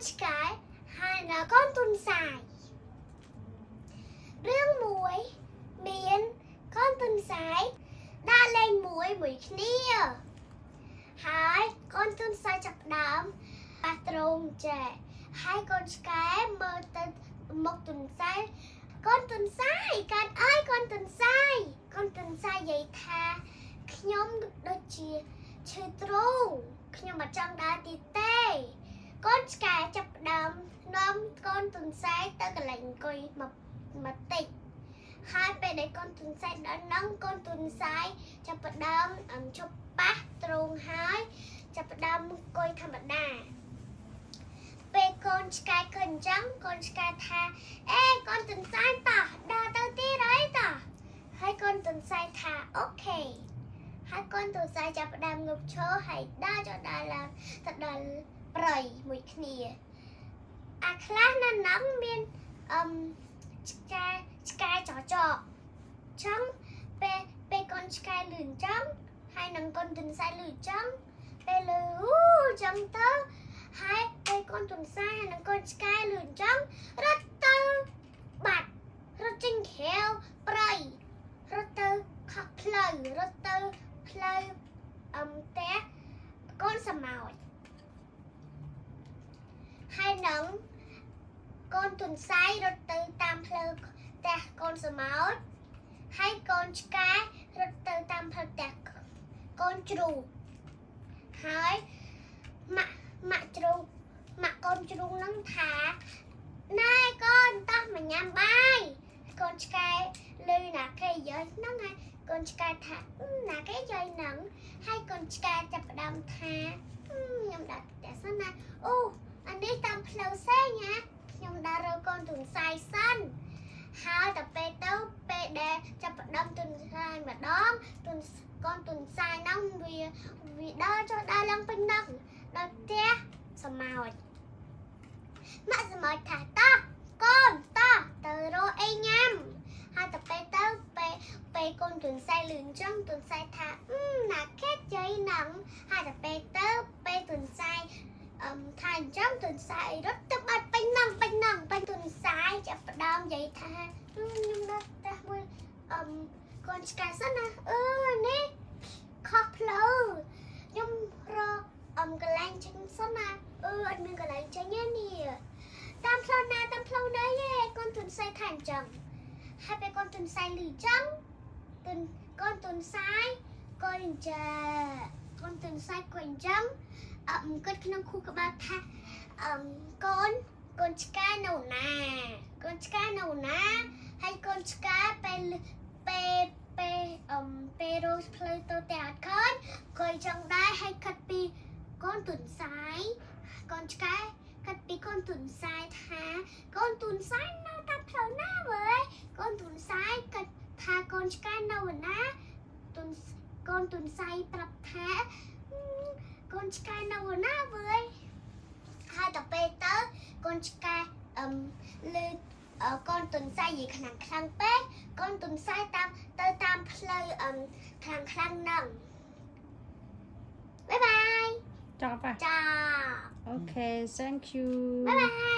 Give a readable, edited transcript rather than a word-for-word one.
ឆ្កែហើយនៅកូនទុនសាយរឿងមួយមានកូនទុនសាយដើរលេងមួយគ្នាហើយកូនទុនសាយចាប់ផ្ដើមប៉ះទ្រង់ចេះហើយកូនឆ្កែមើលទៅមុខទុនសាយកូនទុនសាយកាត់អើយកូនទុនសាយកូនទុនសាយនិយាយថាខ្ញុំដូចជាឈឺទ្រូងខ្ញុំមិនចង់ដើរទៀតទេកូនឆ្កែចាប់ផ្ដើមនាំកូនទុនសាយទៅកន្លែងអង្គុយមកតិចហើយពេលដែលកូនទុនសាយដល់នឹងកូនទុនសាយចាប់ផ្ដើមជប់ប៉ះទ្រូងហើយចាប់ផ្ដើមអង្គុយធម្មតាពេលកូនឆ្កែឃើញអញ្ចឹងកូនឆ្កែថាអេកូនទុនសាយតោះដើរទៅទៀតអីតោះហើយកូនទុនសាយថាអូខេហើយកូនទុនសាយចាប់ផ្ដើមងើបឈរហើយដើរឡើងទៅដល់ព្រៃមួយគ្នាអាខ្លះនៅនឹងមានឆ្កែចចចឹងពេលកូនឆ្កែលឿនចឹងហើយនឹងកូនទុនសាយលឿនចឹងពេលលឺចឹងទៅហើយពេលកូនទុនសាយហើយនឹងកូនឆ្កែលឿនចឹងរត់ទៅបាត់រត់ចេញក្រៅព្រៃរត់ទៅខុសផ្លូវរត់ទៅផ្លូវផ្ទះកូនសមោចហើយនឹងកូនទុនសាយរត់ទៅតាមផ្លូវផ្ទះកូនសមោចហើយកូនឆ្កែរត់ទៅតាមផ្លូវផ្ទះកូនជ្រូកហើយម៉ាក់កូនជ្រូកនឹងថាណែកូនតោះមកញ៉ាំបាយកូនឆ្កែលឺណាគេនិយាយហ្នឹងហើយកូនឆ្កែថាណាគេនិយាយហ្នឹងហើយកូនឆ្កែចាប់ផ្ដើមថាខ្ញុំដាក់ផ្ទះសិនណាអូអានេះតាមផ្លូវសេងណាខ្ញុំដើររកកូនទុនសាយសិនហើយតែពេលដែលចាប់ផ្ដើមទុនសាយម្ដងកូនទុនសាយហ្នឹងវាដើរចុះដើរឡើងពេញនឹងដល់ផ្ទះសមោចម៉ាក់សមោចថាតោះកូនតោះទៅរកអីញ៉ាំហើយតែពេលកូនទុនសាយលឿនចឹងទុនសាយថាណាគេជ័យហ្នឹងហើយតែពេលទុនសាយថាអញ្ចឹងទុនសាយរត់ទៅបាត់ពេញនឹងទុនសាយចាប់ផ្ដើមនិយាយថាខ្ញុំដល់ផ្ទះមួយកូនឆ្កែសិនណានេះខុសផ្លូវខ្ញុំរកកន្លែងចេញសិនណាអត់មានកន្លែងចេញទេនេះតាមផ្លូវណាទេកូនទុនសាយថាអញ្ចឹងហើយពេលកូនទុនសាយលឺចឹងកូនទុនសាយកូនទុនសាយគាត់អញ្ចឹងគាត់ក្នុងខួរក្បាលថាកូនឆ្កែនៅណាហើយកូនឆ្កែពេលរស់ផ្លូវទៅតែអត់ឃើញគាត់ចង់ដែរហើយគិតពីកូនទុនសាយកូនឆ្កែគិតពីកូនទុនសាយថាកូនទុនសាយនៅតាមផ្លូវណាវើយកូនទុនសាយគិតថាកូនឆ្កែនៅណាកូនទុនសាយប្រាប់ថាកូនឆ្កែនៅណាវើយហើយទៅពេលទៅកូនឆ្កែលឺកូនទុនសាយនិយាយខ្លាំងពេកកូនទុនសាយទៅតាមផ្លូវខ្លាំងហ្នឹងបាយបាយចប់ហ่ะចា Okay thank you បាយបាយ